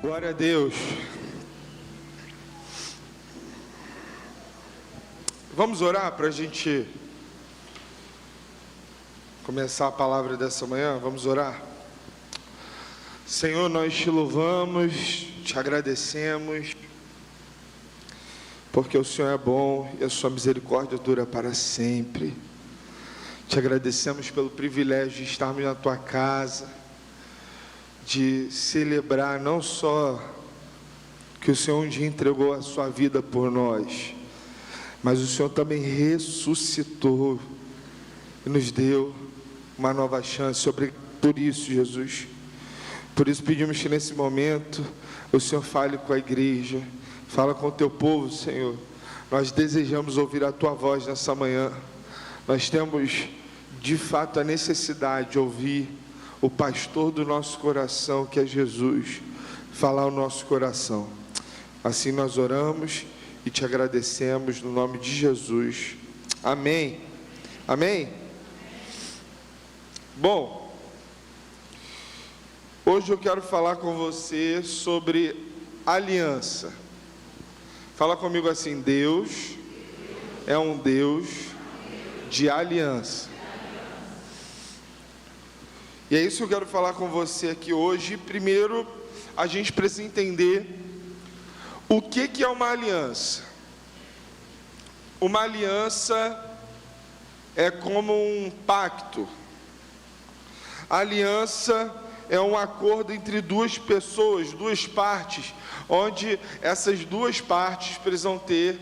Glória a Deus. Vamos orar para a gente começar a palavra dessa manhã? Vamos orar? Senhor, nós te louvamos, te agradecemos, porque o Senhor é bom e a sua misericórdia dura para sempre. Te agradecemos pelo privilégio de estarmos na tua casa, de celebrar não só que o Senhor um dia entregou a sua vida por nós, mas o Senhor também ressuscitou e nos deu uma nova chance. Por isso, Jesus, por isso pedimos que nesse momento o Senhor fale com a igreja, fala com o teu povo, Senhor. Nós desejamos ouvir a tua voz nessa manhã. Nós temos de fato a necessidade de ouvir o pastor do nosso coração, que é Jesus, falar ao nosso coração. Assim nós oramos e te agradecemos no nome de Jesus. Amém. Amém. Bom, hoje eu quero falar com você sobre aliança. Fala comigo assim: Deus é um Deus de aliança. E é isso que eu quero falar com você aqui hoje. Primeiro, a gente precisa entender o que é uma aliança. Uma aliança é como um pacto. A aliança é um acordo entre duas pessoas, duas partes, onde essas duas partes precisam ter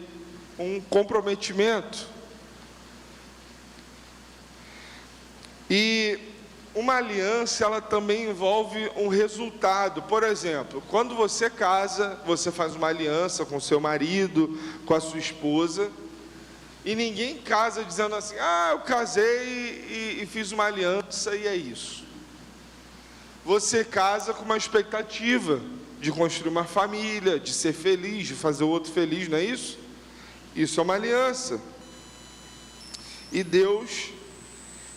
um comprometimento. E uma aliança, ela também envolve um resultado. Por exemplo, quando você casa, você faz uma aliança com seu marido, com a sua esposa, e ninguém casa dizendo assim: eu casei e fiz uma aliança e é isso. Você casa com uma expectativa de construir uma família, de ser feliz, de fazer o outro feliz, não é isso? Isso é uma aliança. E Deus,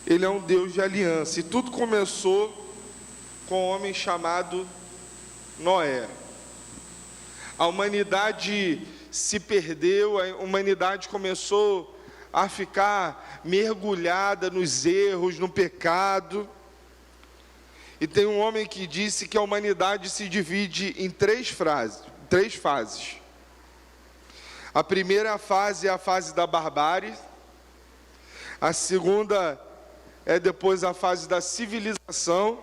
Ele é um Deus de aliança. E tudo começou com um homem chamado Noé. A humanidade se perdeu, a humanidade começou a ficar mergulhada nos erros, no pecado. E tem um homem que disse que a humanidade se divide em três fases. A primeira fase é a fase da barbárie. A segunda é depois a fase da civilização,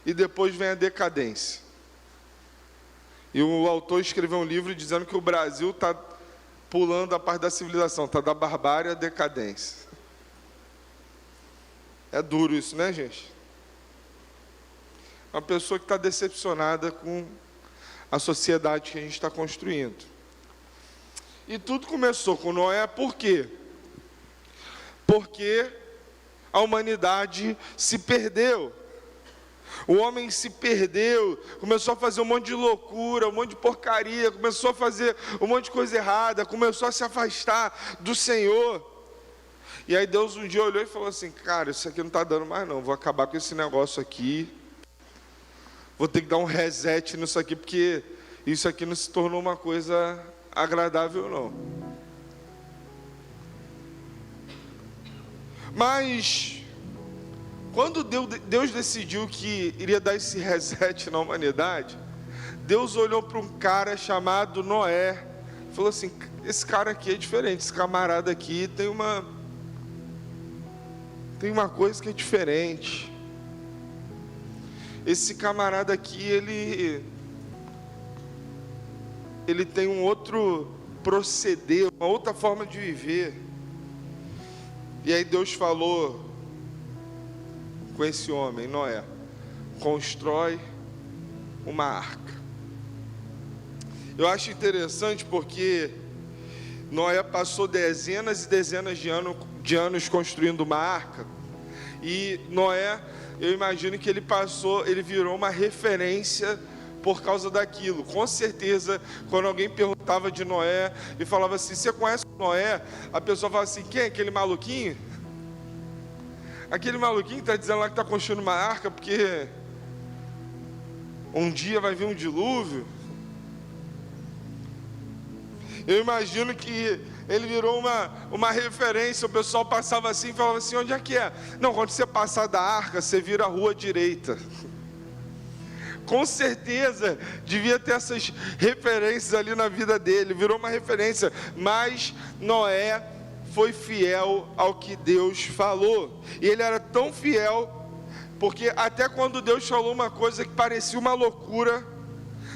e depois vem a decadência. E o autor escreveu um livro dizendo que o Brasil está pulando a parte da civilização, está da barbárie à decadência. É duro isso, né, gente? Uma pessoa que está decepcionada com a sociedade que a gente está construindo. E tudo começou com Noé, por quê? Porque a humanidade se perdeu. O homem se perdeu, começou a fazer um monte de loucura, um monte de porcaria, começou a fazer um monte de coisa errada, começou a se afastar do Senhor. E aí Deus um dia olhou e falou assim: cara, isso aqui não está dando mais não, vou acabar com esse negócio aqui, vou ter que dar um reset nisso aqui, porque isso aqui não se tornou uma coisa agradável não. Mas quando Deus decidiu que iria dar esse reset na humanidade, Deus olhou para um cara chamado Noé, falou assim: esse cara aqui é diferente, esse camarada aqui tem uma coisa que é diferente. Esse camarada aqui, ele tem um outro proceder, uma outra forma de viver. E aí Deus falou com esse homem, Noé: constrói uma arca. Eu acho interessante porque Noé passou dezenas e dezenas de anos construindo uma arca. E Noé, eu imagino que ele virou uma referência por causa daquilo. Com certeza, quando alguém perguntava de Noé e falava assim: você conhece Noé? A pessoa falava assim: quem é aquele maluquinho? Aquele maluquinho que está dizendo lá que está construindo uma arca porque um dia vai vir um dilúvio. Eu imagino que ele virou uma referência. O pessoal passava assim e falava assim: onde é que é? Não, quando você passar da arca, você vira a rua direita. Com certeza devia ter essas referências ali na vida dele, virou uma referência. Mas Noé foi fiel ao que Deus falou, e ele era tão fiel, porque até quando Deus falou uma coisa que parecia uma loucura,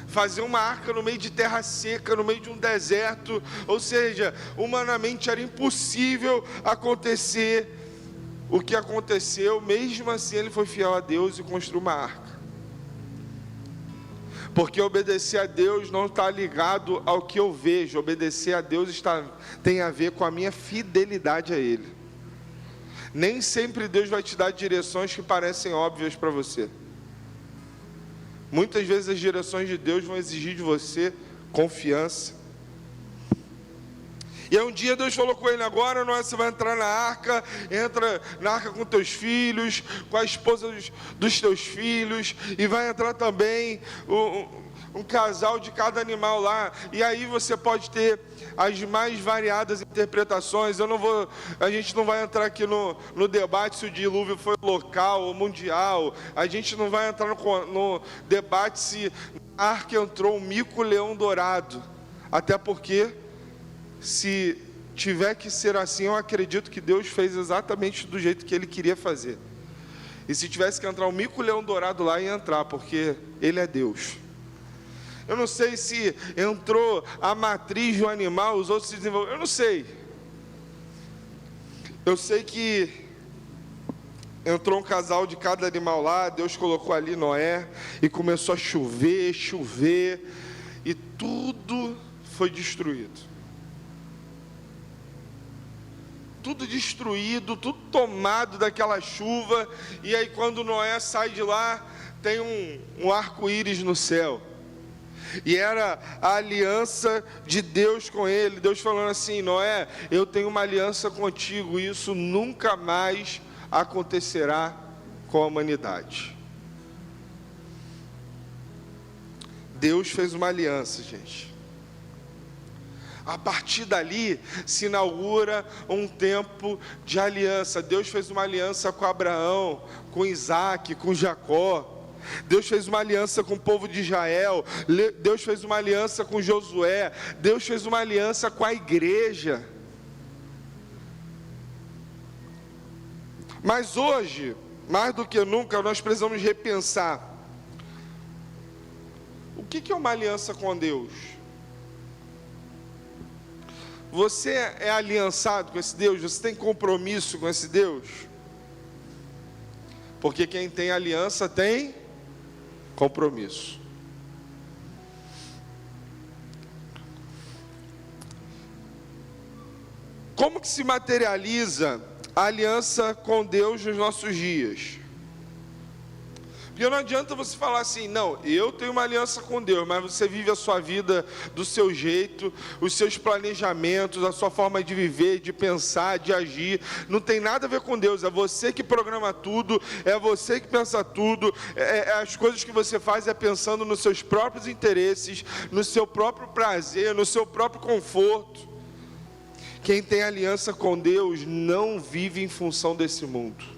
fazer uma arca no meio de terra seca, no meio de um deserto, ou seja, humanamente era impossível acontecer o que aconteceu, mesmo assim ele foi fiel a Deus e construiu uma arca. Porque obedecer a Deus não está ligado ao que eu vejo, obedecer a Deus tem a ver com a minha fidelidade a Ele. Nem sempre Deus vai te dar direções que parecem óbvias para você. Muitas vezes as direções de Deus vão exigir de você confiança. E aí um dia Deus falou com ele: agora não é, você vai entrar na arca, entra na arca com teus filhos, com a esposa dos teus filhos, e vai entrar também um casal de cada animal lá. E aí você pode ter as mais variadas interpretações. A gente não vai entrar aqui no debate se o dilúvio foi local ou mundial. A gente não vai entrar no debate se na arca entrou um mico-leão dourado. Até porque, se tiver que ser assim, eu acredito que Deus fez exatamente do jeito que Ele queria fazer. E se tivesse que entrar um mico-leão dourado lá, ia entrar, porque Ele é Deus. Eu não sei se entrou a matriz do animal, os outros se desenvolveram, eu não sei. Eu sei que entrou um casal de cada animal lá, Deus colocou ali Noé, e começou a chover, e tudo foi destruído. Tudo destruído, tudo tomado daquela chuva. E aí quando Noé sai de lá, tem um arco-íris no céu. E era a aliança de Deus com ele. Deus falando assim: Noé, eu tenho uma aliança contigo, e isso nunca mais acontecerá com a humanidade. Deus fez uma aliança, gente. A partir dali se inaugura um tempo de aliança. Deus fez uma aliança com Abraão, com Isaac, com Jacó. Deus fez uma aliança com o povo de Israel. Deus fez uma aliança com Josué. Deus fez uma aliança com a igreja. Mas hoje, mais do que nunca, nós precisamos repensar: o que é uma aliança com Deus? Você é aliançado com esse Deus? Você tem compromisso com esse Deus? Porque quem tem aliança tem compromisso. Como que se materializa a aliança com Deus nos nossos dias? Porque não adianta você falar assim: não, eu tenho uma aliança com Deus, mas você vive a sua vida do seu jeito, os seus planejamentos, a sua forma de viver, de pensar, de agir, não tem nada a ver com Deus. É você que programa tudo, é você que pensa tudo, as coisas que você faz é pensando nos seus próprios interesses, no seu próprio prazer, no seu próprio conforto. Quem tem aliança com Deus não vive em função desse mundo.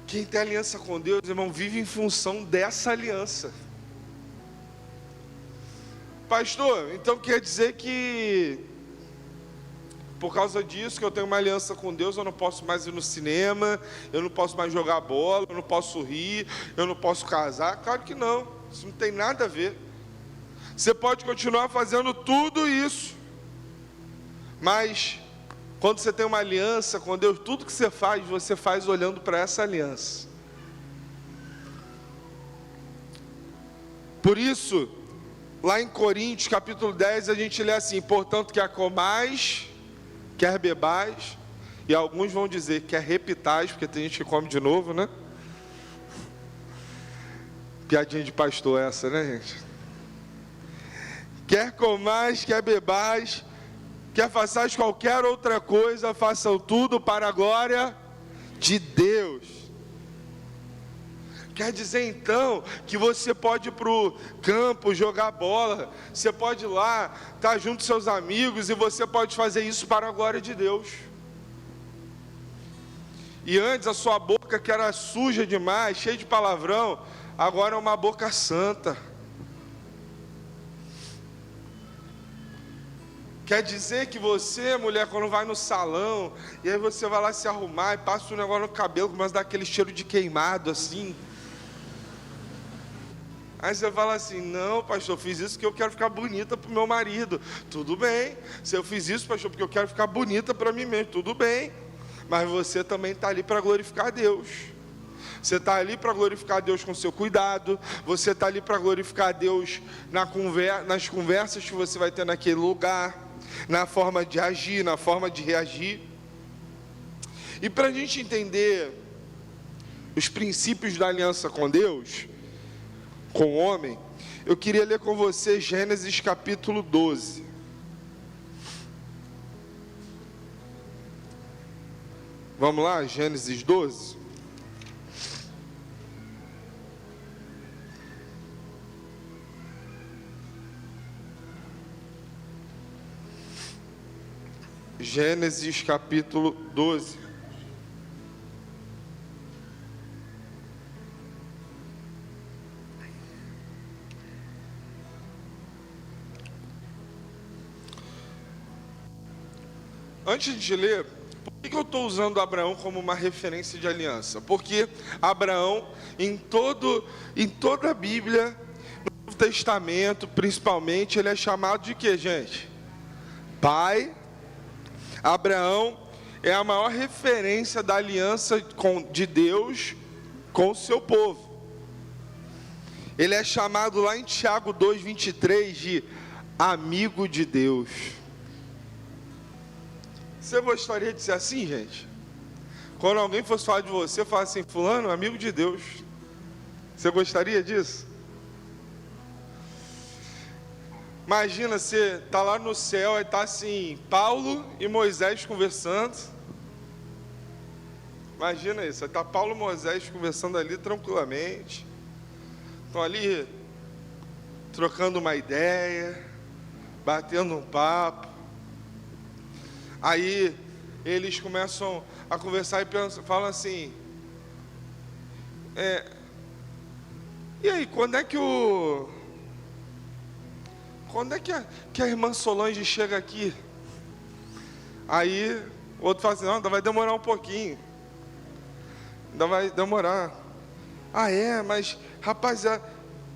Quem tem aliança com Deus, irmão, vive em função dessa aliança. Pastor, então quer dizer que por causa disso que eu tenho uma aliança com Deus, eu não posso mais ir no cinema, eu não posso mais jogar bola, eu não posso rir, eu não posso casar? Claro que não, isso não tem nada a ver. Você pode continuar fazendo tudo isso, mas quando você tem uma aliança com Deus, tudo que você faz olhando para essa aliança. Por isso, lá em Coríntios, capítulo 10, a gente lê assim: portanto, quer comais, quer bebais, e alguns vão dizer quer repitais, porque tem gente que come de novo, né? Piadinha de pastor essa, né, gente? Quer comais, quer bebais, quer façais qualquer outra coisa, façam tudo para a glória de Deus. Quer dizer então que você pode ir para o campo jogar bola, você pode ir lá, estar junto com seus amigos, e você pode fazer isso para a glória de Deus. E antes a sua boca, que era suja demais, cheia de palavrão, agora é uma boca santa. Quer dizer que você, mulher, quando vai no salão, e aí você vai lá se arrumar, e passa um negócio no cabelo, começa a dar aquele cheiro de queimado, assim. Aí você fala assim: não, pastor, eu fiz isso porque eu quero ficar bonita para o meu marido. Tudo bem. Se eu fiz isso, pastor, porque eu quero ficar bonita para mim mesmo. Tudo bem. Mas você também está ali para glorificar a Deus. Você está ali para glorificar a Deus com seu cuidado. Você está ali para glorificar a Deus nas conversas que você vai ter naquele lugar, na forma de agir, na forma de reagir. E para a gente entender os princípios da aliança com Deus, com o homem, eu queria ler com você Gênesis capítulo 12. Vamos lá, Gênesis 12. Gênesis capítulo 12. Antes de ler, por que eu estou usando Abraão como uma referência de aliança? Porque Abraão, em toda a Bíblia, no Novo Testamento principalmente, ele é chamado de quê, gente? Pai. Abraão é a maior referência da aliança de Deus com o seu povo. Ele é chamado lá em Tiago 2,23 de amigo de Deus. Você gostaria de ser assim, gente? Quando alguém fosse falar de você, fala assim: fulano, amigo de Deus. Você gostaria disso? Imagina, você está lá no céu, aí está assim, Paulo e Moisés conversando. Imagina isso, aí está Paulo e Moisés conversando ali tranquilamente. Estão ali trocando uma ideia, batendo um papo. Aí eles começam a conversar e falam assim: e aí, quando é que a irmã Solange chega aqui? Aí o outro fala assim: não, ainda vai demorar um pouquinho. Ainda vai demorar. Ah, mas rapaz,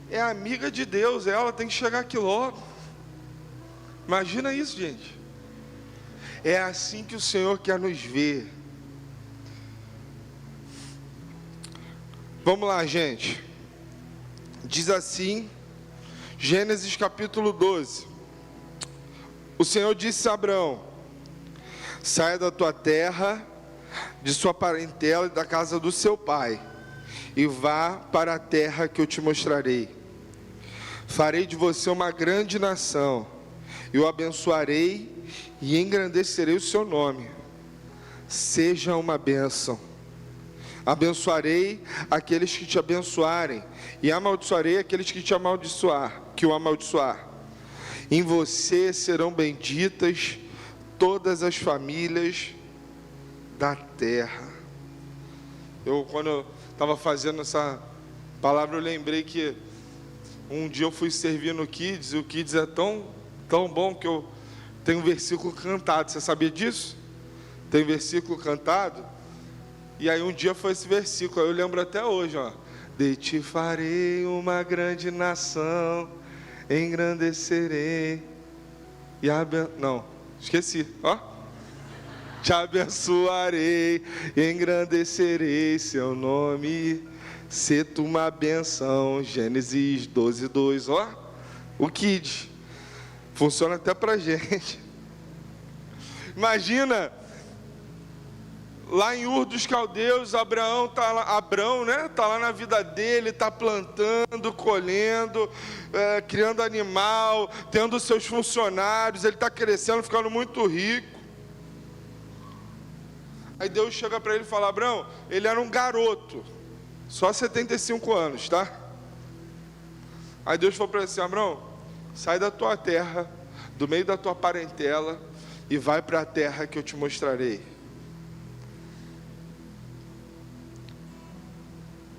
é amiga de Deus, ela tem que chegar aqui logo. Imagina isso, gente. É assim que o Senhor quer nos ver. Vamos lá, gente. Diz assim, Gênesis capítulo 12. O Senhor disse a Abraão: saia da tua terra, de sua parentela e da casa do seu pai, e vá para a terra que eu te mostrarei. Farei de você uma grande nação, e o abençoarei e engrandecerei o seu nome. Seja uma bênção. Abençoarei aqueles que te abençoarem, e amaldiçoarei aqueles que te o amaldiçoar. Em você serão benditas todas as famílias da terra. Quando eu estava fazendo essa palavra, eu lembrei que um dia eu fui servir no Kids, e o Kids é tão bom que eu tenho um versículo cantado. Você sabia disso? Tem versículo cantado. E aí um dia foi esse versículo, eu lembro até hoje, ó. De ti farei uma grande nação, engrandecerei não, esqueci, ó. Te abençoarei, engrandecerei seu nome, se tu uma benção. Gênesis 12:2, ó. O Kid funciona até pra gente. Imagina, lá em Ur dos Caldeus, Abraão tá lá na vida dele, está plantando, colhendo, criando animal, tendo seus funcionários, ele está crescendo, ficando muito rico. Aí Deus chega para ele e fala: Abraão, ele era um garoto, Só 75 anos, tá? Aí Deus falou para ele assim: Abraão, sai da tua terra, do meio da tua parentela, e vai para a terra que eu te mostrarei.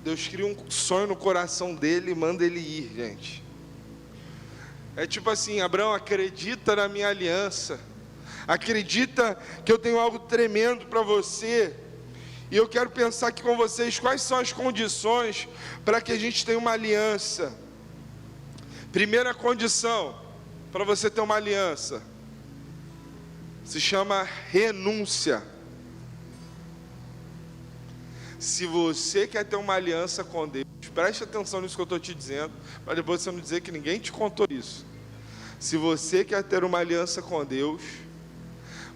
Deus cria um sonho no coração dele e manda ele ir, gente. É tipo assim: Abraão, acredita na minha aliança, acredita que eu tenho algo tremendo para você. E eu quero pensar aqui com vocês quais são as condições para que a gente tenha uma aliança. Primeira condição para você ter uma aliança se chama renúncia. Se você quer ter uma aliança com Deus, preste atenção nisso que eu estou te dizendo, para depois você não dizer que ninguém te contou isso. Se você quer ter uma aliança com Deus,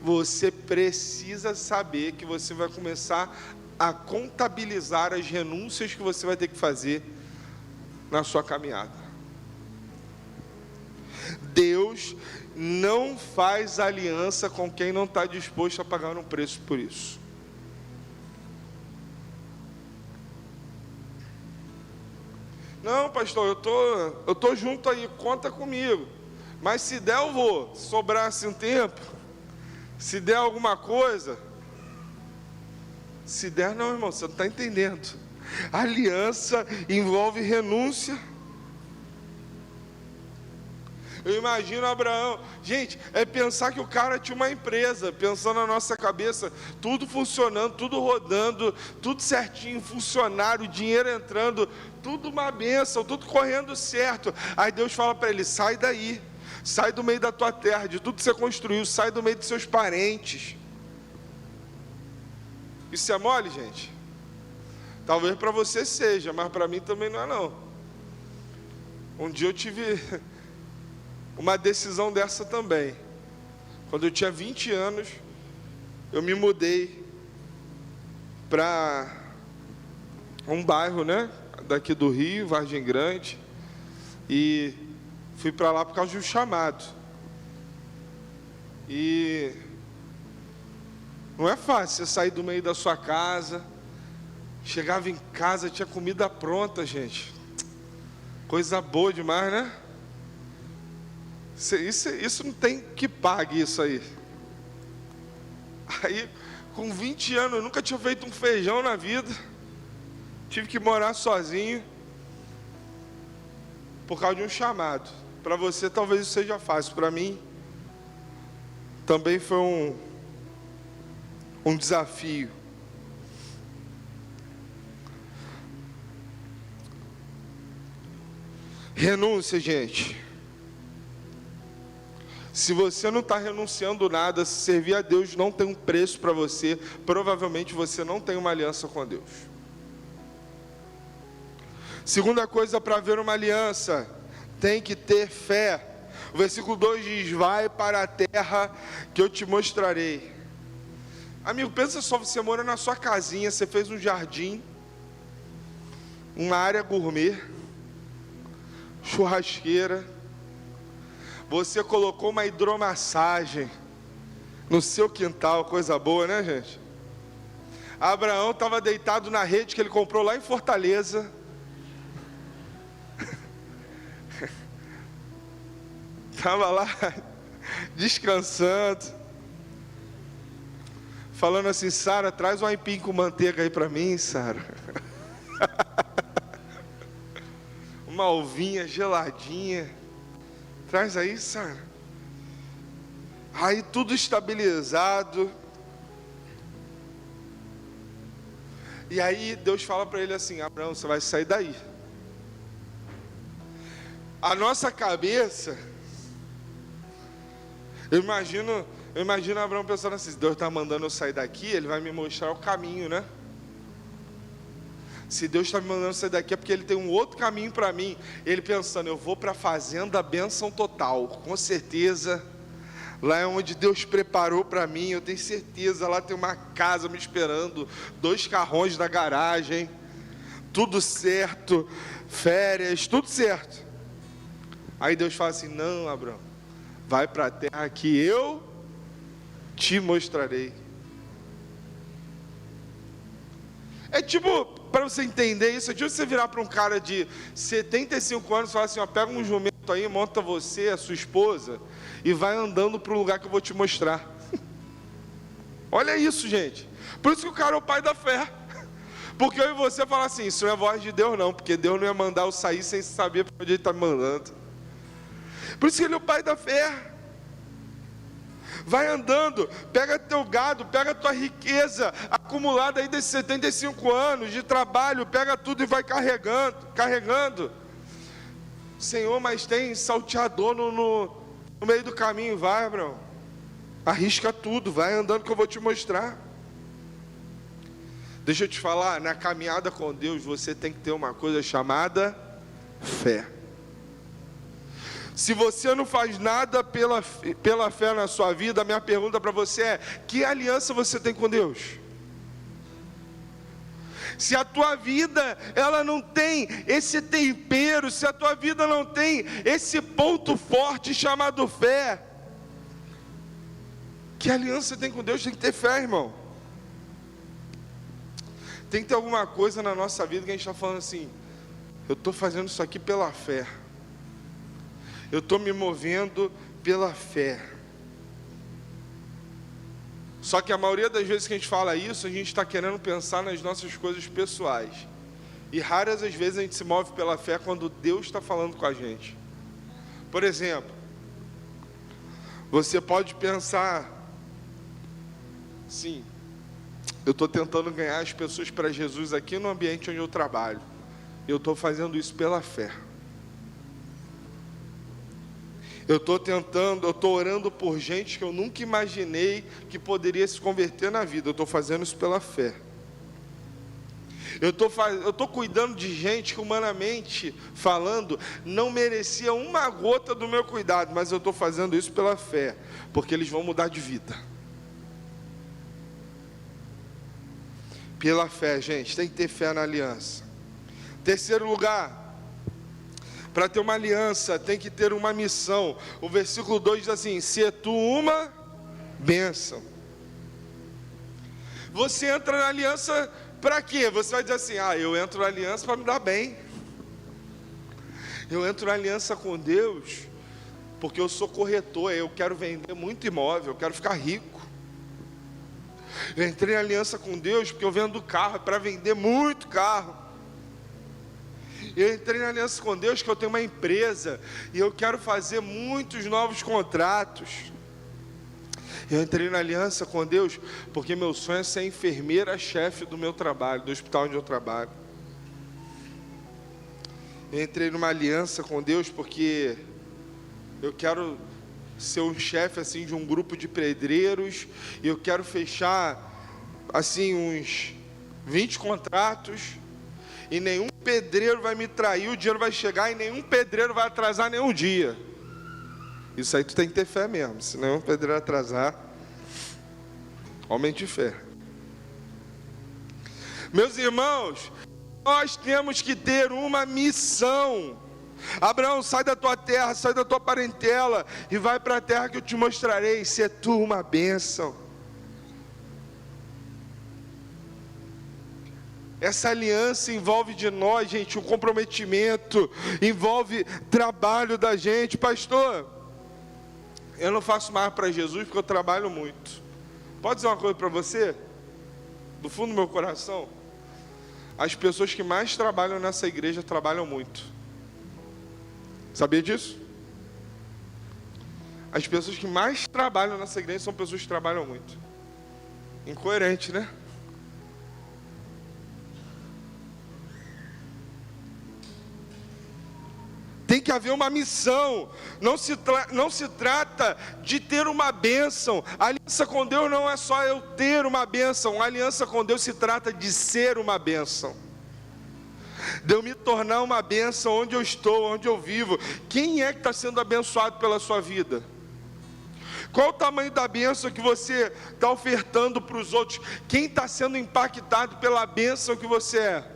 você precisa saber que você vai começar a contabilizar as renúncias que você vai ter que fazer na sua caminhada. Deus não faz aliança com quem não está disposto a pagar um preço por isso. Não, pastor, eu tô junto aí, conta comigo. Mas se der eu vou, se sobrar assim um tempo, se der alguma coisa, se der não, irmão, você não está entendendo. Aliança envolve renúncia. Eu imagino Abraão, gente, é pensar que o cara tinha uma empresa, pensando na nossa cabeça, tudo funcionando, tudo rodando, tudo certinho, funcionário, dinheiro entrando, tudo uma bênção, tudo correndo certo. Aí Deus fala para ele: sai daí, sai do meio da tua terra, de tudo que você construiu, sai do meio dos seus parentes. Isso é mole, gente? Talvez para você seja, mas para mim também não é não. Um dia eu tive uma decisão dessa também. Quando eu tinha 20 anos, eu me mudei para um bairro, né, daqui do Rio, Vargem Grande, e fui para lá por causa de um chamado. E não é fácil você sair do meio da sua casa. Chegava em casa, tinha comida pronta, gente. Coisa boa demais, né? Isso não tem que pague isso aí. Aí, com 20 anos, eu nunca tinha feito um feijão na vida. Tive que morar sozinho por causa de um chamado. Para você talvez isso seja fácil. Para mim também foi um desafio. Renúncia, gente. Se você não está renunciando nada, se servir a Deus não tem um preço para você, provavelmente você não tem uma aliança com Deus. Segunda coisa para ver uma aliança, tem que ter fé. O versículo 2 diz: vai para a terra que eu te mostrarei. Amigo, pensa só, você mora na sua casinha, você fez um jardim, uma área gourmet, churrasqueira, você colocou uma hidromassagem no seu quintal, coisa boa, né, gente? Abraão estava deitado na rede que ele comprou lá em Fortaleza. Estava lá descansando, falando assim: Sara, traz um aipim com manteiga aí para mim, Sara. Uma ovinha geladinha, traz aí, Sara. Aí tudo estabilizado. E aí Deus fala para ele assim: Abraão, você vai sair daí. A nossa cabeça, eu imagino Abraão pensando assim: Deus está mandando eu sair daqui, Ele vai me mostrar o caminho, né? Se Deus está me mandando sair daqui é porque Ele tem um outro caminho para mim. Ele pensando: eu vou para a fazenda, bênção total, com certeza. Lá é onde Deus preparou para mim, eu tenho certeza. Lá tem uma casa me esperando, 2 carrões na garagem, tudo certo, férias, tudo certo. Aí Deus fala assim: não, Abraão, vai para a terra que eu te mostrarei. É tipo, para você entender isso, é tipo você virar para um cara de 75 anos e falar assim, ó, pega um jumento aí, monta você, a sua esposa, e vai andando para o lugar que eu vou te mostrar. Olha isso, gente. Por isso que o cara é o pai da fé. Porque eu e você falar assim, isso não é voz de Deus não, porque Deus não ia mandar eu sair sem saber para onde Ele está me mandando. Por isso que Ele é o pai da fé. Vai andando, pega teu gado, pega tua riqueza acumulada aí desses 75 anos de trabalho, pega tudo e vai carregando. Senhor, mas tem salteador no meio do caminho, vai, Abraão. Arrisca tudo, vai andando que eu vou te mostrar. Deixa eu te falar, na caminhada com Deus você tem que ter uma coisa chamada fé. Se você não faz nada pela fé na sua vida, a minha pergunta para você é: que aliança você tem com Deus? Se a tua vida ela não tem esse tempero, se a tua vida não tem esse ponto forte chamado fé, que aliança você tem com Deus? Tem que ter fé, irmão. Tem que ter alguma coisa na nossa vida que a gente está falando assim: eu estou fazendo isso aqui pela fé. Eu estou me movendo pela fé. Só que a maioria das vezes que a gente fala isso, a gente está querendo pensar nas nossas coisas pessoais. E raras as vezes a gente se move pela fé quando Deus está falando com a gente. Por exemplo, você pode pensar, sim, eu estou tentando ganhar as pessoas para Jesus aqui no ambiente onde eu trabalho. Eu estou fazendo isso pela fé. Eu estou orando por gente que eu nunca imaginei que poderia se converter na vida. Eu estou fazendo isso pela fé. Eu estou cuidando de gente que, humanamente falando, não merecia uma gota do meu cuidado, mas eu estou fazendo isso pela fé, porque eles vão mudar de vida. Pela fé, gente, tem que ter fé na aliança. Terceiro lugar, para ter uma aliança, tem que ter uma missão. O versículo 2 diz assim: se tu uma bênção. Você entra na aliança para quê? Você vai dizer assim: eu entro na aliança para me dar bem. Eu entro na aliança com Deus porque eu sou corretor, eu quero vender muito imóvel, eu quero ficar rico. Eu entrei na aliança com Deus porque eu vendo carro, para vender muito carro. Eu entrei na aliança com Deus que eu tenho uma empresa e eu quero fazer muitos novos contratos. Eu entrei na aliança com Deus porque meu sonho é ser enfermeira-chefe do meu trabalho, do hospital onde eu trabalho. Eu entrei numa aliança com Deus porque eu quero ser um chefe assim de um grupo de pedreiros e eu quero fechar assim uns 20 contratos. E nenhum pedreiro vai me trair, o dinheiro vai chegar e nenhum pedreiro vai atrasar nenhum dia. Isso aí tu tem que ter fé mesmo. Se nenhum pedreiro atrasar, aumente de fé. Meus irmãos, nós temos que ter uma missão. Abraão, sai da tua terra, sai da tua parentela e vai para a terra que eu te mostrarei. Se é tu uma bênção. Essa aliança envolve de nós, gente, um comprometimento, envolve trabalho da gente. Pastor, eu não faço mais para Jesus porque eu trabalho muito. Pode dizer uma coisa para você? Do fundo do meu coração, as pessoas que mais trabalham nessa igreja trabalham muito. Sabia disso? As pessoas que mais trabalham nessa igreja são pessoas que trabalham muito. Incoerente, né? Tem que haver uma missão. Não se trata de ter uma bênção. A aliança com Deus não é só eu ter uma bênção. A aliança com Deus se trata de ser uma bênção. De eu me tornar uma bênção onde eu estou, onde eu vivo. Quem é que está sendo abençoado pela sua vida? Qual o tamanho da bênção que você está ofertando para os outros? Quem está sendo impactado pela bênção que você é?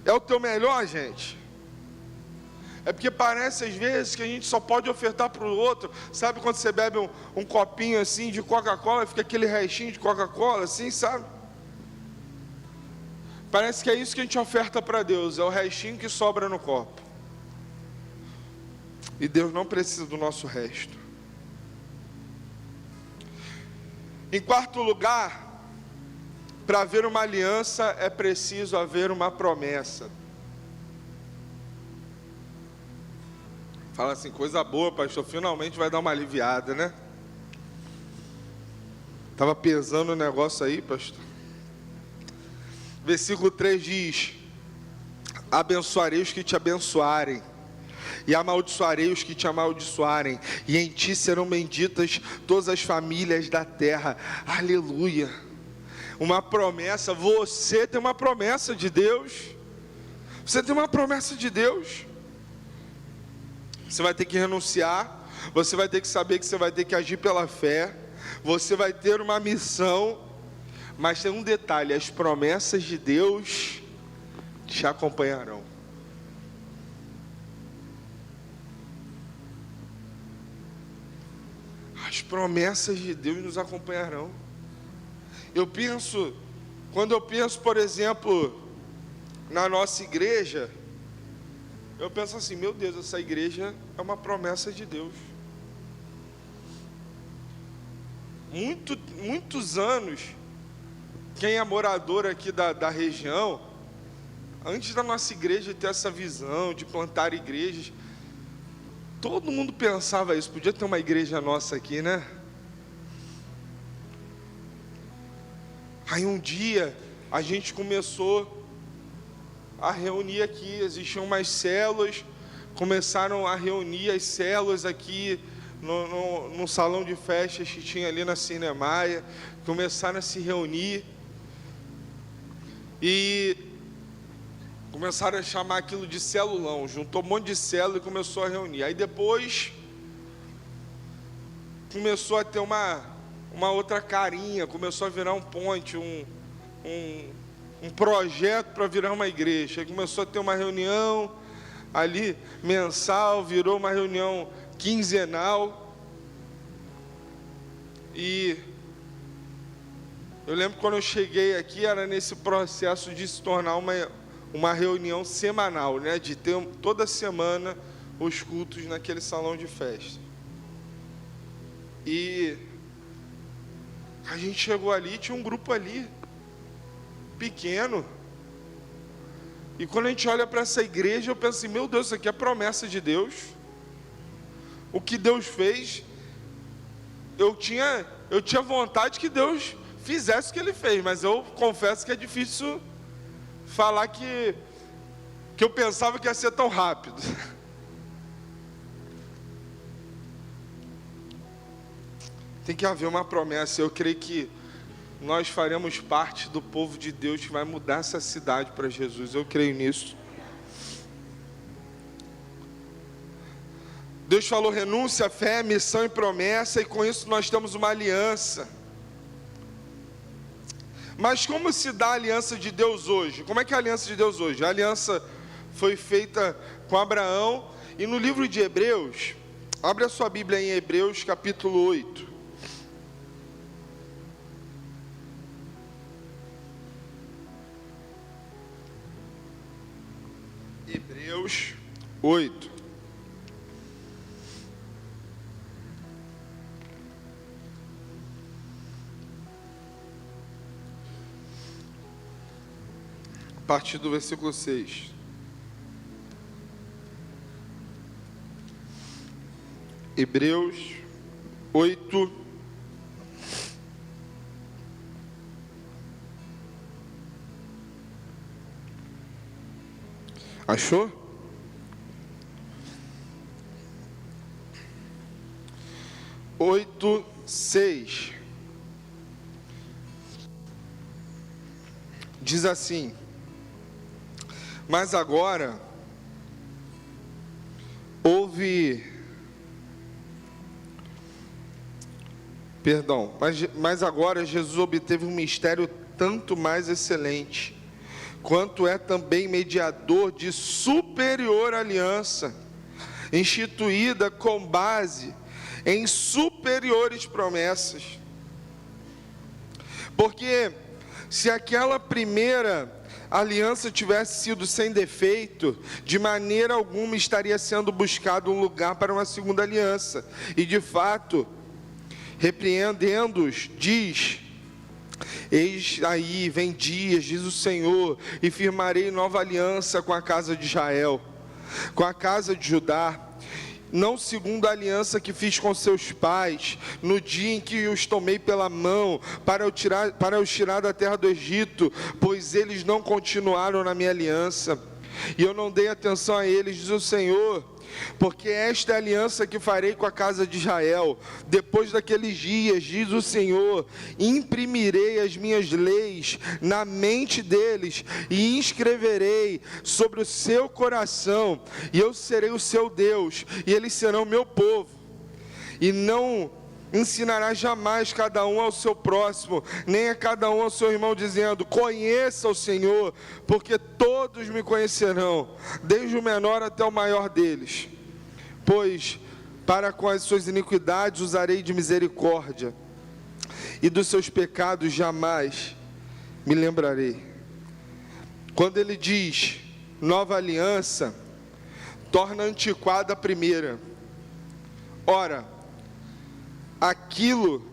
É o teu melhor, gente? É porque parece às vezes que a gente só pode ofertar para o outro. Sabe quando você bebe um copinho assim de Coca-Cola, fica aquele restinho de Coca-Cola assim, sabe? Parece que é isso que a gente oferta para Deus, é o restinho que sobra no copo. E Deus não precisa do nosso resto. Em quarto lugar, para haver uma aliança é preciso haver uma promessa. Fala assim, coisa boa, pastor, finalmente vai dar uma aliviada, né? Estava pesando o negócio aí, pastor. Versículo 3 diz: abençoarei os que te abençoarem, e amaldiçoarei os que te amaldiçoarem, e em ti serão benditas todas as famílias da terra. Aleluia. Uma promessa, você tem uma promessa de Deus. Você tem uma promessa de Deus. Você vai ter que renunciar, você vai ter que saber que você vai ter que agir pela fé, você vai ter uma missão, mas tem um detalhe: as promessas de Deus te acompanharão. As promessas de Deus nos acompanharão. Quando eu penso, por exemplo, na nossa igreja, eu penso assim, meu Deus, essa igreja é uma promessa de Deus. Muitos anos, quem é morador aqui da região, antes da nossa igreja ter essa visão de plantar igrejas, todo mundo pensava isso, podia ter uma igreja nossa aqui, né? Aí um dia, a gente começou a reunir aqui, existiam umas células, começaram a reunir as células aqui no salão de festas que tinha ali na Cinemaia, começaram a se reunir e começaram a chamar aquilo de celulão, juntou um monte de célula e começou a reunir. Aí depois começou a ter uma outra carinha, começou a virar um ponte, um projeto para virar uma igreja. Aí começou a ter uma reunião ali mensal, virou uma reunião quinzenal. E eu lembro quando eu cheguei aqui, era nesse processo de se tornar uma reunião semanal, né? De ter toda semana os cultos naquele salão de festa. E a gente chegou ali, tinha um grupo ali pequeno, e quando a gente olha para essa igreja, eu penso assim, meu Deus, isso aqui é promessa de Deus. O que Deus fez, eu tinha vontade que Deus fizesse o que Ele fez, mas eu confesso que é difícil falar que eu pensava que ia ser tão rápido. Tem que haver uma promessa. Eu creio que nós faremos parte do povo de Deus que vai mudar essa cidade para Jesus. Eu creio nisso. Deus falou renúncia, fé, missão e promessa, e com isso nós temos uma aliança. Mas como se dá a aliança de Deus hoje? Como é que é a aliança de Deus hoje? A aliança foi feita com Abraão, e no livro de Hebreus, abre a sua Bíblia em Hebreus capítulo 8. Hebreus 8. A partir do versículo 6. Hebreus 8. Achou? Oito, 6. Diz assim: mas agora mas agora Jesus obteve um mistério tanto mais excelente, quanto é também mediador de superior aliança, instituída com base em superiores promessas. Porque se aquela primeira aliança tivesse sido sem defeito, de maneira alguma estaria sendo buscado um lugar para uma segunda aliança. E de fato, repreendendo-os, diz: eis aí, vem dias, diz o Senhor, e firmarei nova aliança com a casa de Israel, com a casa de Judá, não segundo a aliança que fiz com seus pais, no dia em que os tomei pela mão, para os tirar da terra do Egito, pois eles não continuaram na minha aliança, e eu não dei atenção a eles, diz o Senhor. Porque esta é a aliança que farei com a casa de Israel, depois daqueles dias, diz o Senhor, imprimirei as minhas leis na mente deles, e inscreverei sobre o seu coração, e eu serei o seu Deus, e eles serão meu povo. E não ensinará jamais cada um ao seu próximo, nem a cada um ao seu irmão, dizendo: conheça o Senhor, porque todos me conhecerão, desde o menor até o maior deles. Pois para com as suas iniquidades usarei de misericórdia, e dos seus pecados jamais me lembrarei. Quando ele diz nova aliança, torna antiquada a primeira. Ora, aquilo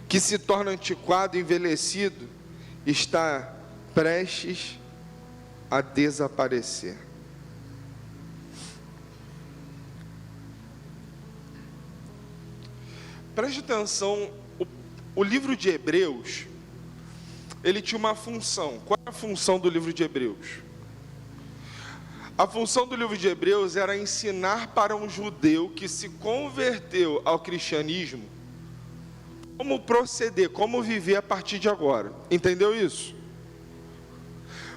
que se torna antiquado e envelhecido está prestes a desaparecer. Preste atenção, o livro de Hebreus, ele tinha uma função. Qual é a função do livro de Hebreus? A função do livro de Hebreus era ensinar para um judeu que se converteu ao cristianismo como proceder, como viver a partir de agora. Entendeu isso?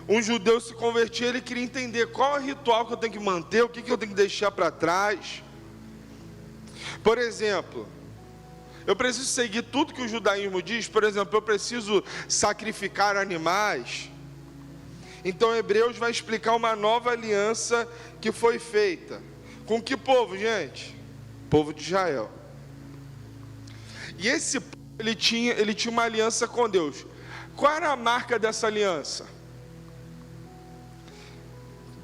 Um judeu se convertia, ele queria entender qual é o ritual que eu tenho que manter, o que eu tenho que deixar para trás. Por exemplo, eu preciso seguir tudo que o judaísmo diz. Por exemplo, eu preciso sacrificar animais. Então Hebreus vai explicar uma nova aliança que foi feita. Com que povo, gente? Povo de Israel. E esse povo, ele tinha uma aliança com Deus. Qual era a marca dessa aliança?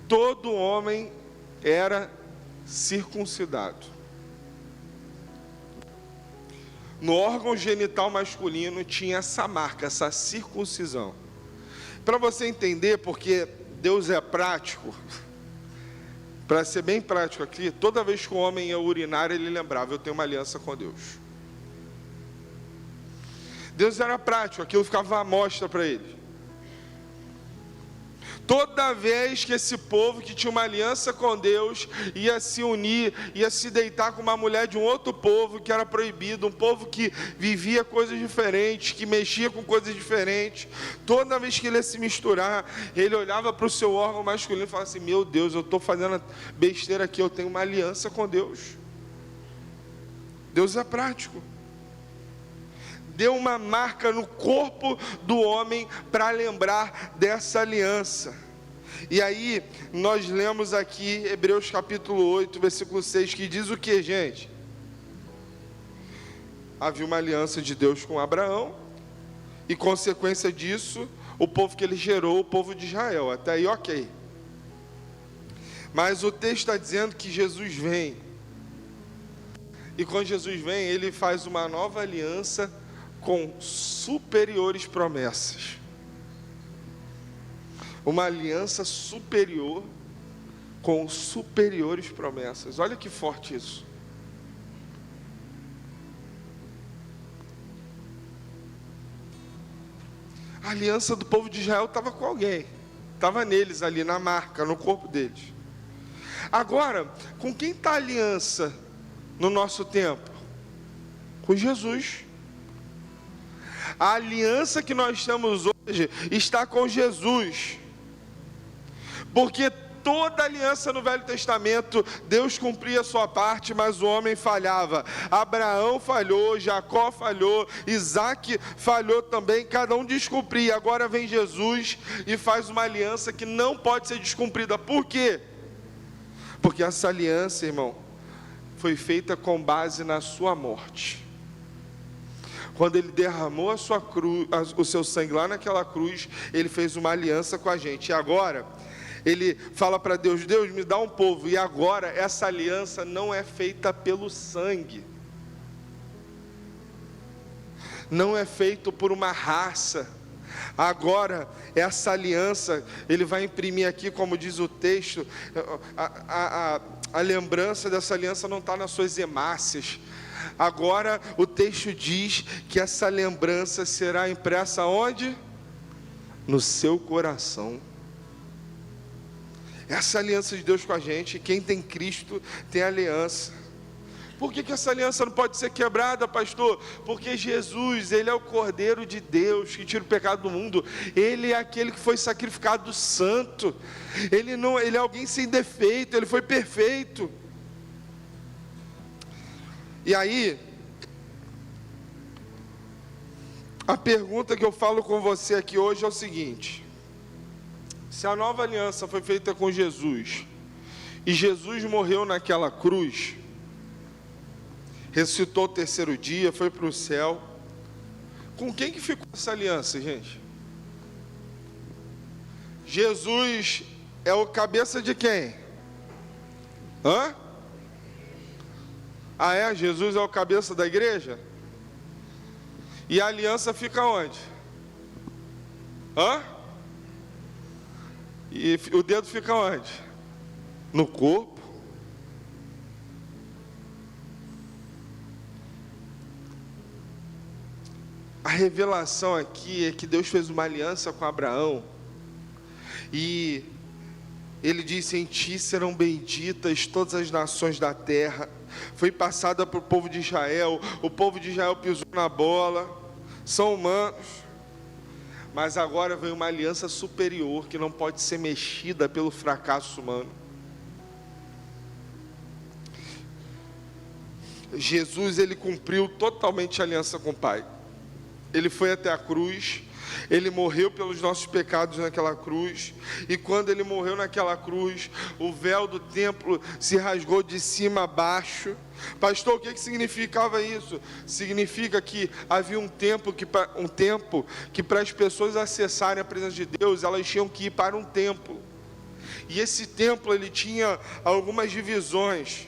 Todo homem era circuncidado. No órgão genital masculino tinha essa marca, essa circuncisão. Para você entender, porque Deus é prático, para ser bem prático aqui, toda vez que o homem ia urinar, ele lembrava: eu tenho uma aliança com Deus. Deus era prático, aquilo ficava à mostra para ele. Toda vez que esse povo que tinha uma aliança com Deus ia se unir, ia se deitar com uma mulher de um outro povo que era proibido, um povo que vivia coisas diferentes, que mexia com coisas diferentes, toda vez que ele ia se misturar, ele olhava para o seu órgão masculino e falava assim: meu Deus, eu estou fazendo besteira aqui, eu tenho uma aliança com Deus. Deus é prático. Deu uma marca no corpo do homem para lembrar dessa aliança. E aí, nós lemos aqui Hebreus capítulo 8, versículo 6, que diz o que, gente? Havia uma aliança de Deus com Abraão, e consequência disso, o povo que ele gerou, o povo de Israel. Até aí, ok. Mas o texto está dizendo que Jesus vem. E quando Jesus vem, ele faz uma nova aliança com superiores promessas. Uma aliança superior com superiores promessas. Olha que forte isso. A aliança do povo de Israel estava com alguém. Estava neles ali, na marca, no corpo deles. Agora, com quem está a aliança no nosso tempo? Com Jesus. A aliança que nós temos hoje está com Jesus. Porque toda aliança no Velho Testamento, Deus cumpria a sua parte, mas o homem falhava. Abraão falhou, Jacó falhou, Isaac falhou também, cada um descumpria. Agora vem Jesus e faz uma aliança que não pode ser descumprida. Por quê? Porque essa aliança, irmão, foi feita com base na sua morte. Quando ele derramou a sua cruz, o seu sangue lá naquela cruz, ele fez uma aliança com a gente. E agora, ele fala para Deus: Deus, me dá um povo. E agora, essa aliança não é feita pelo sangue. Não é feito por uma raça. Agora, essa aliança, ele vai imprimir aqui, como diz o texto, a lembrança dessa aliança não está nas suas hemácias. Agora, o texto diz que essa lembrança será impressa onde? No seu coração. Essa aliança de Deus com a gente, quem tem Cristo tem aliança. Por que essa aliança não pode ser quebrada, pastor? Porque Jesus, Ele é o Cordeiro de Deus, que tira o pecado do mundo. Ele é aquele que foi sacrificado santo. Ele é alguém sem defeito, Ele foi perfeito. E aí, a pergunta que eu falo com você aqui hoje é o seguinte: se a nova aliança foi feita com Jesus, e Jesus morreu naquela cruz, ressuscitou o terceiro dia, foi para o céu, com quem que ficou essa aliança, gente? Jesus é o cabeça de quem? Hã? Ah, é? Jesus é o cabeça da igreja? E a aliança fica onde? Hã? E o dedo fica onde? No corpo. A revelação aqui é que Deus fez uma aliança com Abraão. E Ele disse: em ti serão benditas todas as nações da terra. Foi passada para o povo de Israel. O povo de Israel pisou na bola. São humanos. Mas agora vem uma aliança superior, que não pode ser mexida pelo fracasso humano. Jesus, Ele cumpriu totalmente a aliança com o Pai. Ele foi até a cruz, Ele morreu pelos nossos pecados naquela cruz, e quando Ele morreu naquela cruz, o véu do templo se rasgou de cima a baixo. Pastor, o que significava isso? Significa que havia um tempo que para as pessoas acessarem a presença de Deus, elas tinham que ir para um templo, e esse templo, ele tinha algumas divisões,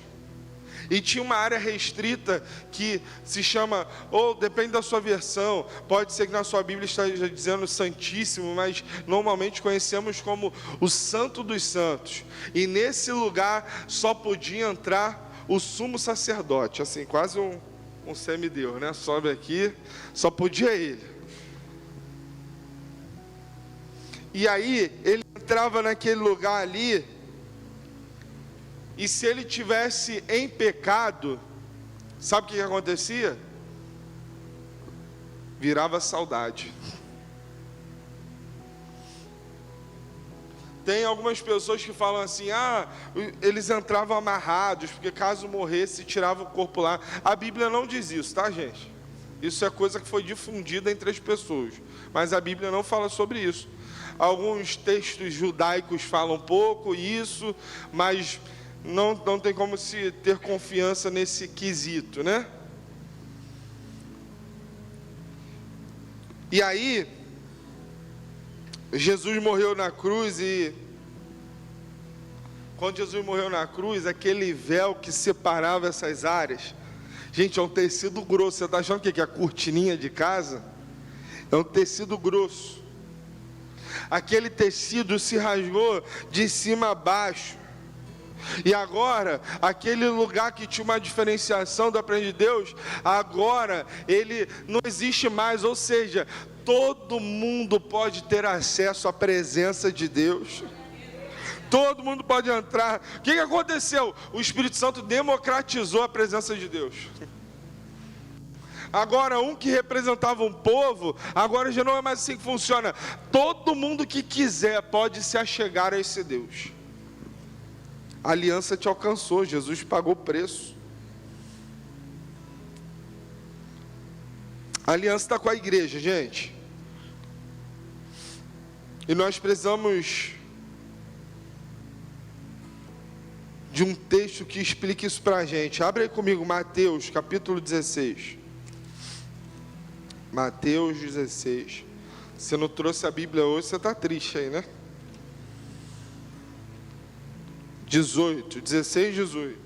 e tinha uma área restrita que se chama, ou depende da sua versão, pode ser que na sua Bíblia esteja dizendo Santíssimo, mas normalmente conhecemos como o Santo dos Santos. E nesse lugar só podia entrar o sumo sacerdote, assim, quase um semideus, né? Sobe aqui, só podia ele. E aí, ele entrava naquele lugar ali, e se ele tivesse em pecado, sabe o que acontecia? Virava saudade. Tem algumas pessoas que falam assim: eles entravam amarrados, porque caso morresse, tirava o corpo lá. A Bíblia não diz isso, tá, gente? Isso é coisa que foi difundida entre as pessoas, mas a Bíblia não fala sobre isso. Alguns textos judaicos falam um pouco isso, mas não tem como se ter confiança nesse quesito, né? E aí, Jesus morreu na cruz, e quando Jesus morreu na cruz, aquele véu que separava essas áreas, gente, é um tecido grosso. Você está achando o que é a cortininha de casa? É um tecido grosso. Aquele tecido se rasgou de cima a baixo. E agora, aquele lugar que tinha uma diferenciação da presença de Deus, agora ele não existe mais. Ou seja, todo mundo pode ter acesso à presença de Deus. Todo mundo pode entrar. O que aconteceu? O Espírito Santo democratizou a presença de Deus. Agora, um que representava um povo, agora já não é mais assim que funciona. Todo mundo que quiser pode se achegar a esse Deus. A aliança te alcançou, Jesus pagou o preço. A aliança está com a igreja, gente. E nós precisamos de de um texto que explica isso para a gente. Abre aí comigo, Mateus, capítulo 16. Mateus 16. Você não trouxe a Bíblia hoje, você está triste aí, né? 18, 16, 18.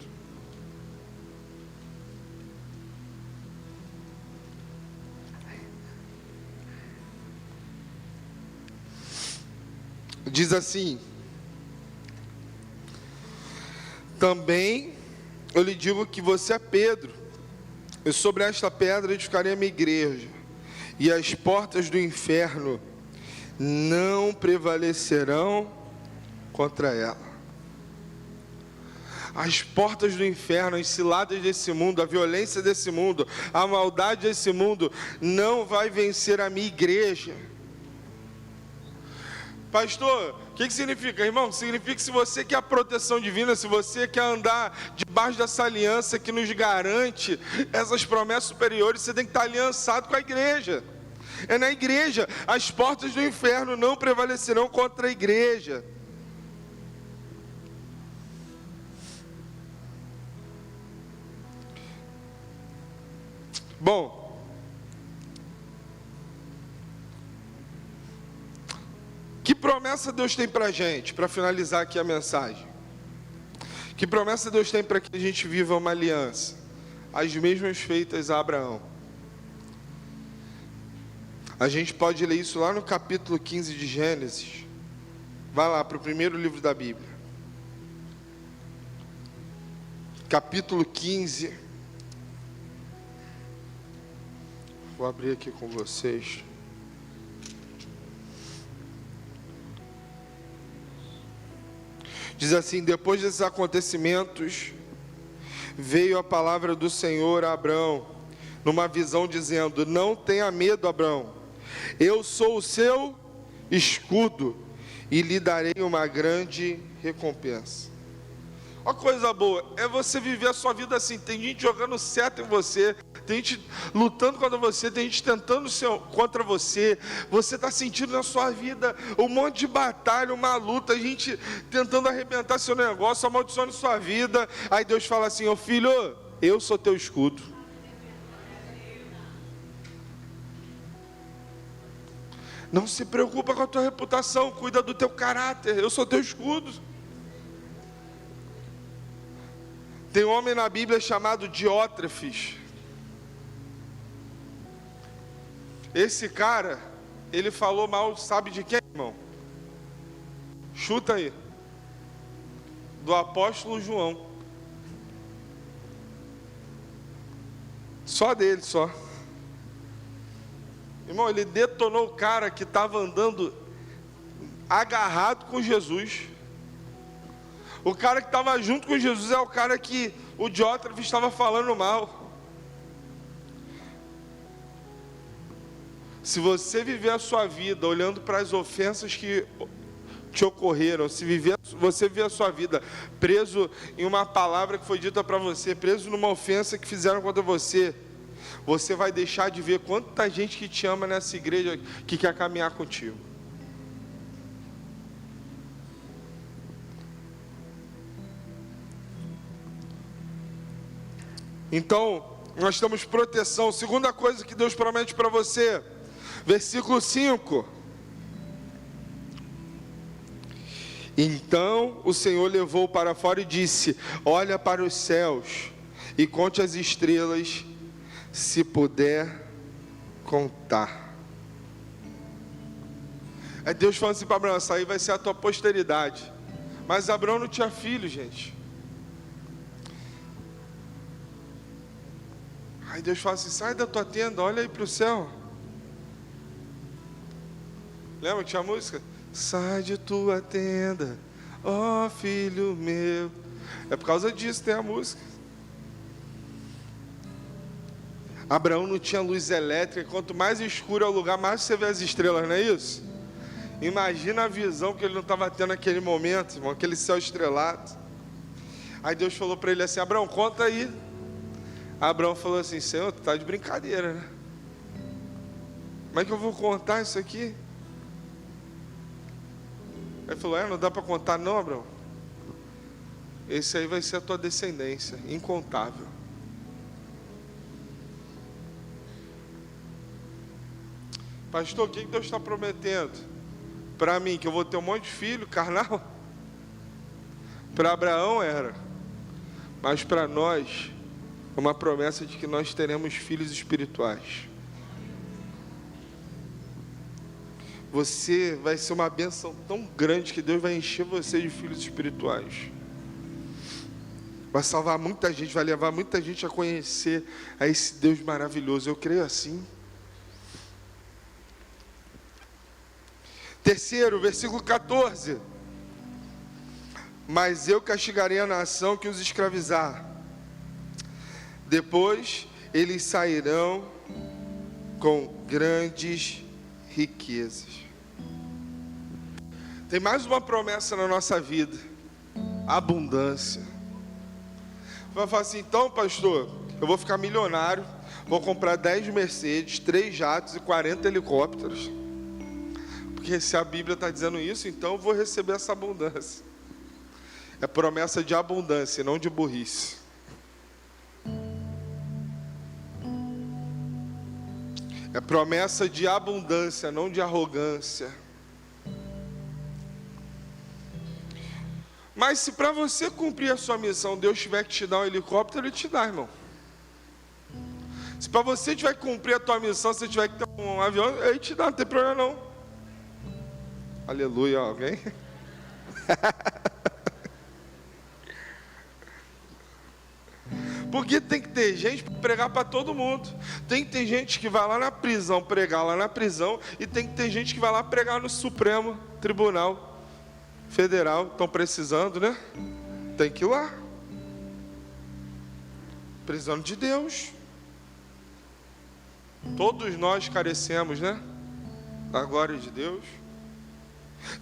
Diz assim: também eu lhe digo que você é Pedro, e sobre esta pedra edificarei a minha igreja, e as portas do inferno não prevalecerão contra ela. As portas do inferno, as ciladas desse mundo, a violência desse mundo, a maldade desse mundo não vai vencer a minha igreja. Pastor, o que significa, irmão? Significa que se você quer a proteção divina, se você quer andar debaixo dessa aliança que nos garante essas promessas superiores, você tem que estar aliançado com a igreja. É na igreja. As portas do inferno não prevalecerão contra a igreja. Bom, que promessa Deus tem para a gente, para finalizar aqui a mensagem? Que promessa Deus tem para que a gente viva uma aliança? As mesmas feitas a Abraão. A gente pode ler isso lá no capítulo 15 de Gênesis. Vai lá para o primeiro livro da Bíblia. Capítulo 15. Vou abrir aqui com vocês. Diz assim: depois desses acontecimentos, veio a palavra do Senhor a Abrão, numa visão, dizendo: não tenha medo, Abrão, eu sou o seu escudo, e lhe darei uma grande recompensa. Uma coisa boa, é você viver a sua vida assim. Tem gente jogando seta em você, tem gente lutando contra você, tem gente tentando contra você. Você está sentindo na sua vida um monte de batalha, uma luta, gente tentando arrebentar seu negócio, amaldiçoando sua vida. Aí Deus fala assim: ô filho, eu sou teu escudo. Não se preocupa com a tua reputação, cuida do teu caráter, eu sou teu escudo. Tem um homem na Bíblia chamado Diótrefes. Esse cara, ele falou mal, sabe de quem, irmão? Chuta aí. Do apóstolo João. Só dele, só. Irmão, ele detonou o cara que estava andando agarrado com Jesus. O cara que estava junto com Jesus é o cara que o Diótrefes estava falando mal. Se você viver a sua vida olhando para as ofensas que te ocorreram, se você viver a sua vida preso em uma palavra que foi dita para você, preso numa ofensa que fizeram contra você, você vai deixar de ver quanta gente que te ama nessa igreja, que quer caminhar contigo. Então, nós temos proteção. Segunda coisa que Deus promete para você, versículo 5. Então o Senhor levou para fora e disse: olha para os céus e conte as estrelas, se puder contar. É Deus falando assim para Abraão: essa aí vai ser a tua posteridade. Mas Abraão não tinha filho, gente. Aí Deus fala assim: sai da tua tenda, olha aí para o céu. Lembra que tinha a música? Sai de tua tenda, ó filho meu. É por causa disso tem a música. Abraão não tinha luz elétrica. Quanto mais escuro é o lugar, mais você vê as estrelas, não é isso? Imagina a visão que ele não estava tendo naquele momento, irmão, aquele céu estrelado. Aí Deus falou para ele assim: Abraão, conta aí. Abraão falou assim: Senhor, tu tá de brincadeira, né? Como é que eu vou contar isso aqui? Ele falou: não dá para contar não, Abraão? esse aí vai ser a tua descendência, incontável. Pastor, o que Deus está prometendo para mim? Que eu vou ter um monte de filho carnal? Para Abraão era, mas para nós é uma promessa de que nós teremos filhos espirituais. Você vai ser uma bênção tão grande que Deus vai encher você de filhos espirituais. Vai salvar muita gente, vai levar muita gente a conhecer a esse Deus maravilhoso. Eu creio assim. Terceiro, versículo 14. Mas eu castigarei a nação que os escravizar. Depois eles sairão com grandes riquezas. Tem mais uma promessa na nossa vida: abundância. Vai falar assim: então, pastor, eu vou ficar milionário, vou comprar 10 Mercedes, 3 jatos e 40 helicópteros. Porque se a Bíblia está dizendo isso, então eu vou receber essa abundância. É promessa de abundância, não de burrice. É promessa de abundância, não de arrogância. Mas se para você cumprir a sua missão, Deus tiver que te dar um helicóptero, Ele te dá, irmão. Se para você tiver que cumprir a tua missão, se você tiver que ter um avião, Ele te dá, não tem problema não. Aleluia, alguém? Porque tem que ter gente para pregar para todo mundo. Tem que ter gente que vai lá na prisão pregar lá na prisão, e tem que ter gente que vai lá pregar no Supremo Tribunal Federal. Estão precisando, né? Tem que ir lá. Precisando de Deus. Todos nós carecemos, né? Da glória de Deus.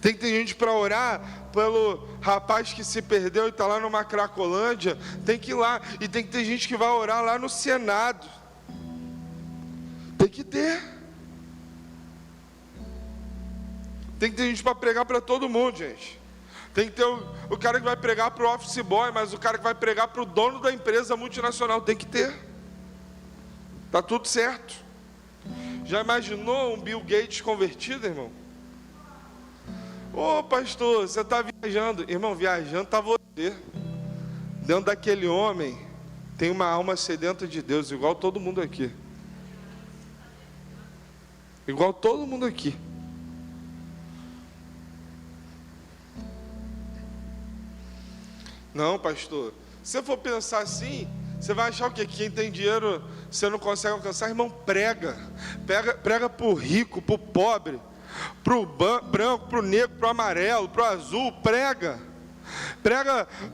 Tem que ter gente para orar pelo rapaz que se perdeu e está lá numa Cracolândia. Tem que ir lá. E tem que ter gente que vai orar lá no Senado. Tem que ter. Tem que ter gente para pregar para todo mundo, gente. Tem que ter o cara que vai pregar para o office boy, mas o cara que vai pregar para o dono da empresa multinacional. Tem que ter. Está tudo certo. Já imaginou um Bill Gates convertido, irmão? Ô pastor, você está viajando. Irmão, viajando está você. Dentro daquele homem tem uma alma sedenta de Deus, igual todo mundo aqui. Igual todo mundo aqui. Não, pastor, se você for pensar assim, você vai achar o quê? Que quem tem dinheiro você não consegue alcançar. Irmão, prega para o rico, para o pobre, para o branco, para o negro, para o amarelo, para o azul. Prega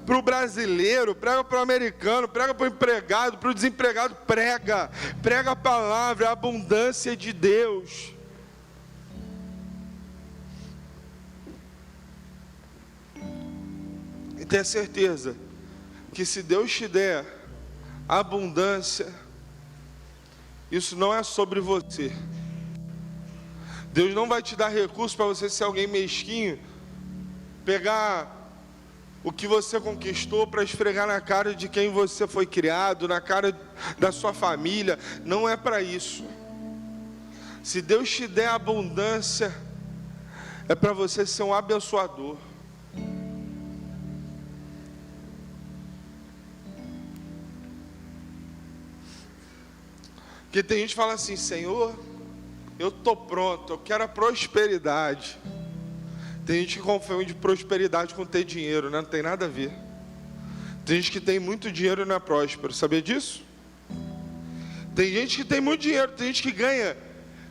para o brasileiro, prega para o americano, prega para o empregado, para o desempregado. Prega a palavra, a abundância de Deus. E tenha certeza que se Deus te der abundância, isso não é sobre você. Deus não vai te dar recurso para você ser alguém mesquinho, pegar o que você conquistou para esfregar na cara de quem você foi criado, na cara da sua família. Não é para isso. Se Deus te der abundância, é para você ser um abençoador. Porque tem gente que fala assim: Senhor, eu estou pronto, eu quero a prosperidade. Tem gente que confunde prosperidade com ter dinheiro, né? Não tem nada a ver. Tem gente que tem muito dinheiro e não é próspero, sabia disso? Tem gente que tem muito dinheiro, tem gente que ganha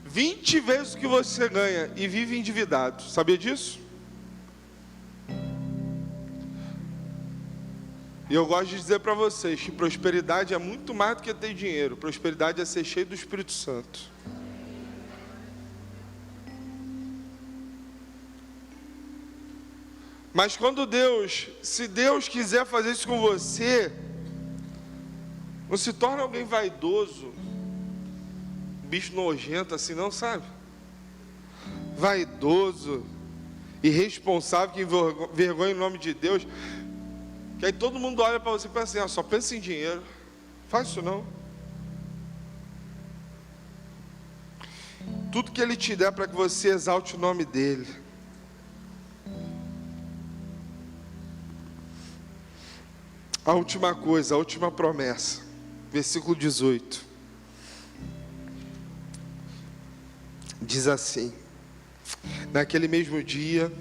20 vezes o que você ganha e vive endividado, sabia disso? E eu gosto de dizer para vocês que prosperidade é muito mais do que ter dinheiro. Prosperidade é ser cheio do Espírito Santo. Mas se Deus quiser fazer isso com você, não se torna alguém vaidoso, bicho nojento assim não, sabe? Vaidoso, irresponsável, que envergonha o nome de Deus. Que aí todo mundo olha para você e pensa assim, só pensa em dinheiro. Faz isso não. Tudo que Ele te der para que você exalte o nome dEle. A última coisa, a última promessa. Versículo 18. Diz assim: naquele mesmo dia,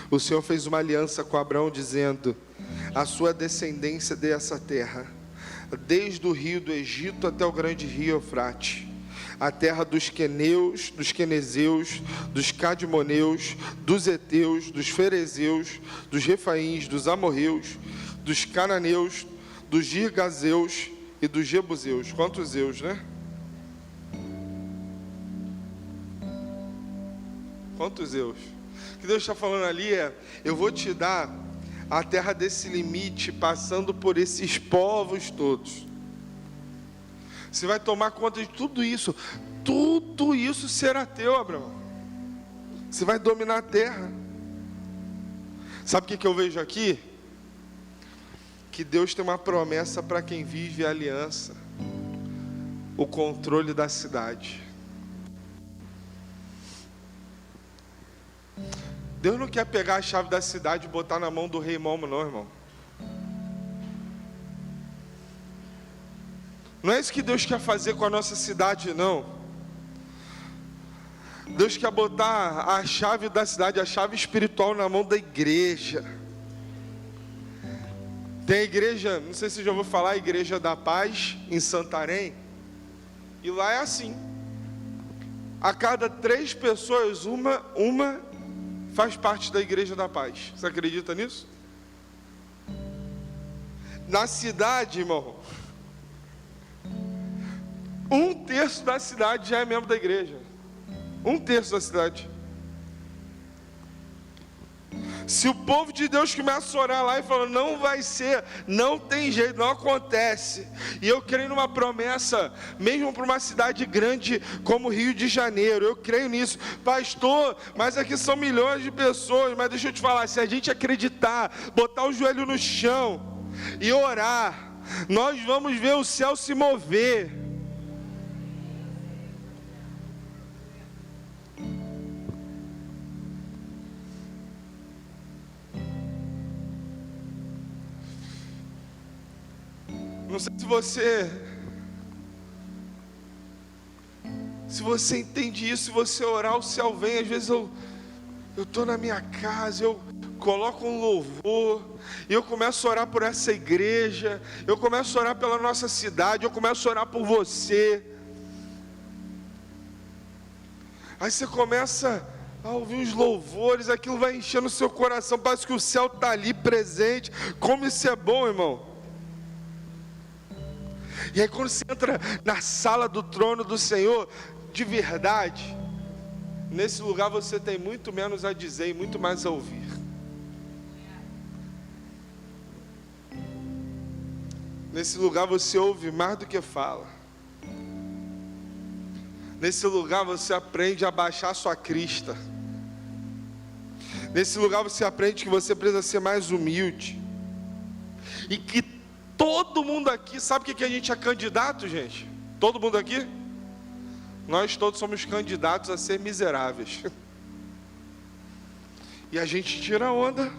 o Senhor fez uma aliança com Abraão, dizendo: a sua descendência dê essa terra, desde o rio do Egito até o grande rio Eufrate, a terra dos queneus, dos quenezeus, dos cadmoneus, dos heteus, dos ferezeus, dos refaíns, dos amorreus, dos cananeus, dos girgazeus e dos jebuseus. Quantos zeus, né? Quantos zeus? O que Deus está falando ali é: eu vou te dar a terra desse limite, passando por esses povos todos. Você vai tomar conta de tudo isso será teu, Abraão. Você vai dominar a terra. Sabe o que eu vejo aqui? Que Deus tem uma promessa para quem vive a aliança: o controle da cidade. Deus não quer pegar a chave da cidade e botar na mão do rei Momo, não, irmão. Não é isso que Deus quer fazer com a nossa cidade, não. Deus quer botar a chave da cidade, a chave espiritual, na mão da igreja. Tem a igreja, não sei se você já ouviu falar, a Igreja da Paz, em Santarém. E lá é assim: a cada 3 pessoas, uma faz parte da Igreja da Paz. Você acredita nisso? Na cidade, irmão, 1/3 da cidade já é membro da igreja. 1/3 da cidade. Se o povo de Deus começa a orar lá e falar: não vai ser, não tem jeito, não acontece. E eu creio numa promessa, mesmo para uma cidade grande como Rio de Janeiro, eu creio nisso. Pastor, mas aqui são milhões de pessoas. Mas deixa eu te falar, se a gente acreditar, botar o joelho no chão e orar, nós vamos ver o céu se mover. Não sei se você entende isso. Se você orar, o céu vem. Às vezes eu estou na minha casa, eu coloco um louvor, e eu começo a orar por essa igreja, eu começo a orar pela nossa cidade, eu começo a orar por você. Aí você começa a ouvir os louvores, aquilo vai enchendo o seu coração, parece que o céu está ali presente. Como isso é bom, irmão. E aí quando você entra na sala do trono do Senhor, de verdade, nesse lugar você tem muito menos a dizer e muito mais a ouvir. Nesse lugar você ouve mais do que fala. Nesse lugar você aprende a baixar sua crista. Nesse lugar você aprende que você precisa ser mais humilde. E que todo mundo aqui, sabe o que a gente é candidato, gente? Todo mundo aqui? Nós todos somos candidatos a ser miseráveis. E a gente tira a onda.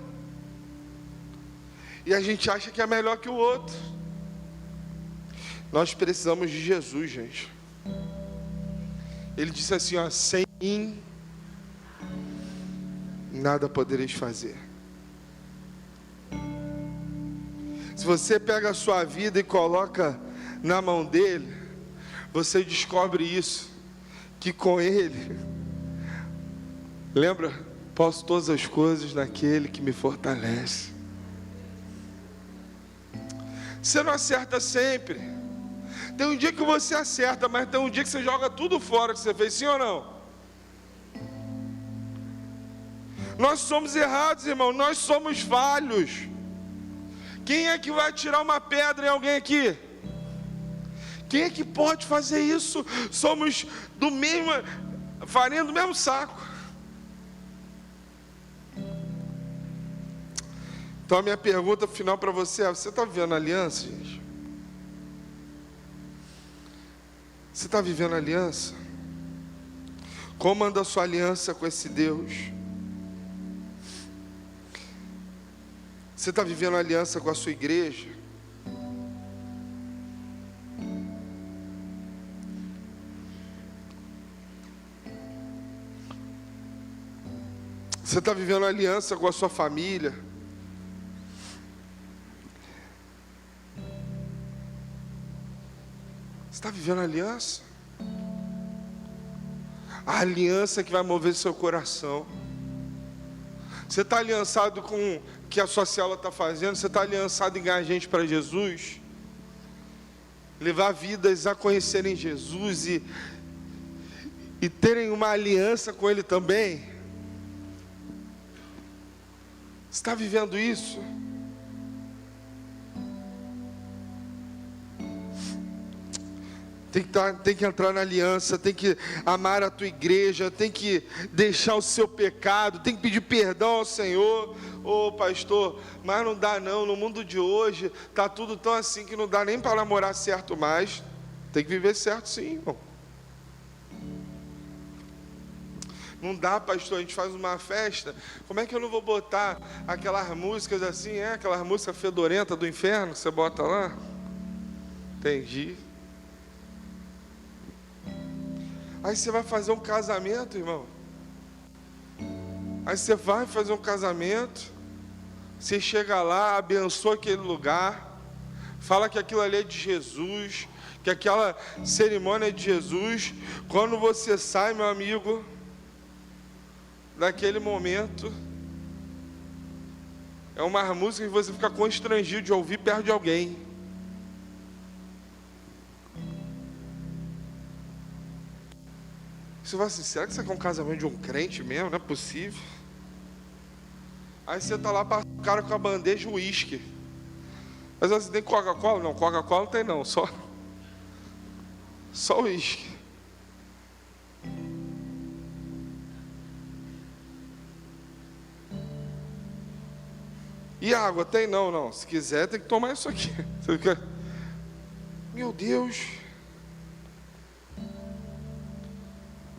E a gente acha que é melhor que o outro. Nós precisamos de Jesus, gente. Ele disse assim, ó: sem mim nada podereis fazer. Se você pega a sua vida e coloca na mão dele, você descobre isso, que com ele, lembra? Posso todas as coisas naquele que me fortalece. Você não acerta sempre. Tem um dia que você acerta, mas tem um dia que você joga tudo fora que você fez, sim ou não? Nós somos errados, irmão, nós somos falhos. Quem é que vai tirar uma pedra em alguém aqui? Quem é que pode fazer isso? Somos do mesmo, farinha do mesmo saco. Então a minha pergunta final para você é: você está vivendo aliança, gente? Você está vivendo aliança? Como anda a sua aliança com esse Deus? Você está vivendo aliança com a sua igreja? Você está vivendo aliança com a sua família? Você está vivendo aliança? A aliança que vai mover seu coração. Você está aliançado com o que a sua célula está fazendo? Você está aliançado em ganhar gente para Jesus? Levar vidas a conhecerem Jesus e terem uma aliança com Ele também? Você está vivendo isso? Tem que entrar na aliança, tem que amar a tua igreja, tem que deixar o seu pecado, tem que pedir perdão ao Senhor. Ô pastor, mas não dá não, no mundo de hoje está tudo tão assim que não dá nem para namorar certo mais. Tem que viver certo sim, irmão. Não dá, pastor, a gente faz uma festa, como é que eu não vou botar aquelas músicas assim, aquelas músicas fedorentas do inferno que você bota lá? Entendi. Aí você vai fazer um casamento, irmão. Aí você vai fazer um casamento, você chega lá, abençoa aquele lugar, fala que aquilo ali é de Jesus, que aquela cerimônia é de Jesus. Quando você sai, meu amigo, daquele momento, é uma música que você fica constrangido de ouvir perto de alguém. Você vai assim: será que isso aqui é um casamento de um crente mesmo? Não é possível. Aí você está lá, passa o cara com a bandeja de uísque. Mas assim, tem Coca-Cola? Não, Coca-Cola não tem não, só uísque. E água? Tem não, não. Se quiser, tem que tomar isso aqui. Meu Deus.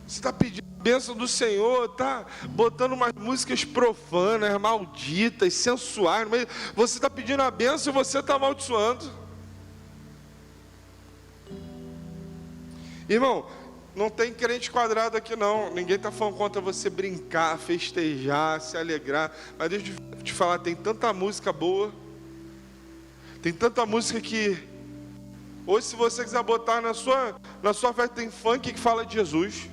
Você está pedindo a bênção do Senhor, está botando umas músicas profanas, malditas, sensuais. Você está pedindo a bênção e você está amaldiçoando. Irmão, não tem crente quadrado aqui não. Ninguém está falando contra você brincar, festejar, se alegrar. Mas deixa eu te falar, tem tanta música boa. Tem tanta música que... Hoje, se você quiser botar na sua festa, tem funk que fala de Jesus.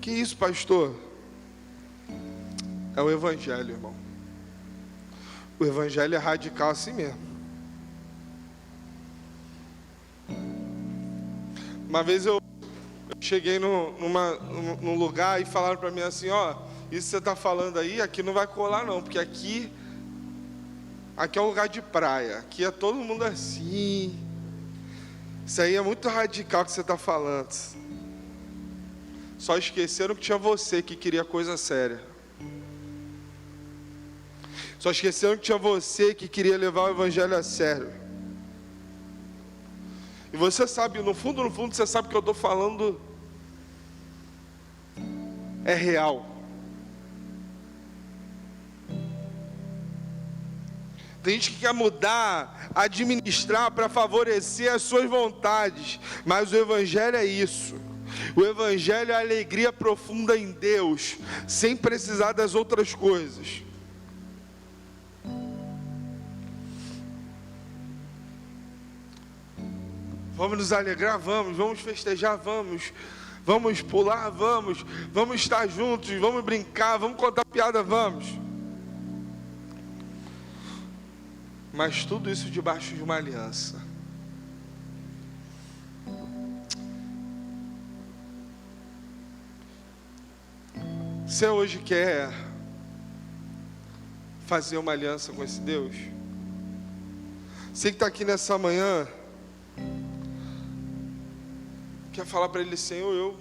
Que isso, pastor? É o Evangelho, irmão. O Evangelho é radical assim mesmo. Uma vez eu cheguei num lugar e falaram para mim assim: ó, isso que você está falando aí, aqui não vai colar não, porque aqui é um lugar de praia, aqui é todo mundo assim. Isso aí é muito radical que você está falando. Só esqueceram que tinha você que queria coisa séria. Só esqueceram que tinha você que queria levar o Evangelho a sério. E você sabe, no fundo, você sabe que eu estou falando é real. Tem gente que quer mudar, administrar para favorecer as suas vontades, mas o Evangelho é isso. O Evangelho é a alegria profunda em Deus, sem precisar das outras coisas. Vamos nos alegrar? Vamos festejar? Vamos pular? Vamos estar juntos, vamos brincar, vamos contar piada? Vamos. Mas tudo isso debaixo de uma aliança. Você hoje quer fazer uma aliança com esse Deus? Você que está aqui nessa manhã, quer falar para Ele: Senhor,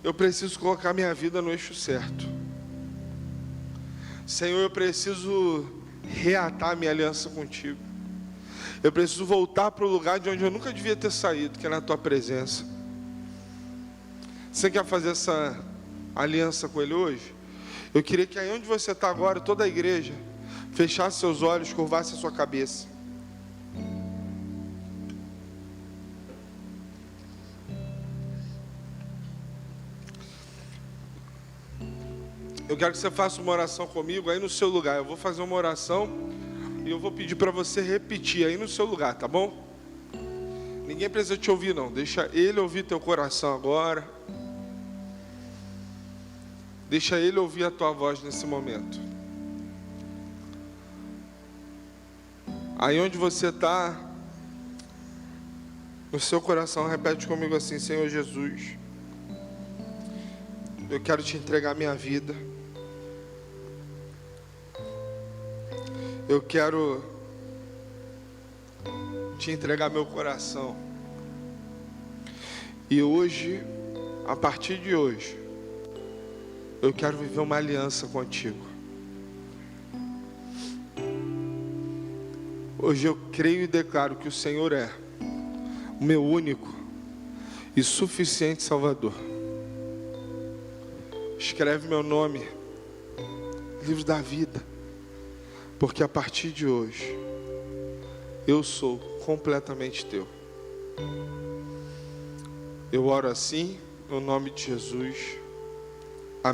eu preciso colocar minha vida no eixo certo. Senhor, eu preciso reatar minha aliança contigo. Eu preciso voltar para o lugar de onde eu nunca devia ter saído, que é na tua presença. Você quer fazer essa aliança com Ele hoje? Eu queria que aí onde você está agora, toda a igreja, fechasse seus olhos, curvasse a sua cabeça. Eu quero que você faça uma oração comigo aí no seu lugar. Eu vou fazer uma oração e eu vou pedir para você repetir aí no seu lugar, tá bom? Ninguém precisa te ouvir não. Deixa Ele ouvir teu coração agora. Deixa Ele ouvir a tua voz nesse momento. Aí onde você está, no seu coração, repete comigo assim: Senhor Jesus, eu quero te entregar minha vida. Eu quero te entregar meu coração. E hoje, a partir de hoje, eu quero viver uma aliança contigo. Hoje eu creio e declaro que o Senhor é o meu único e suficiente Salvador. Escreve meu nome no livro da vida, porque a partir de hoje eu sou completamente teu. Eu oro assim no nome de Jesus.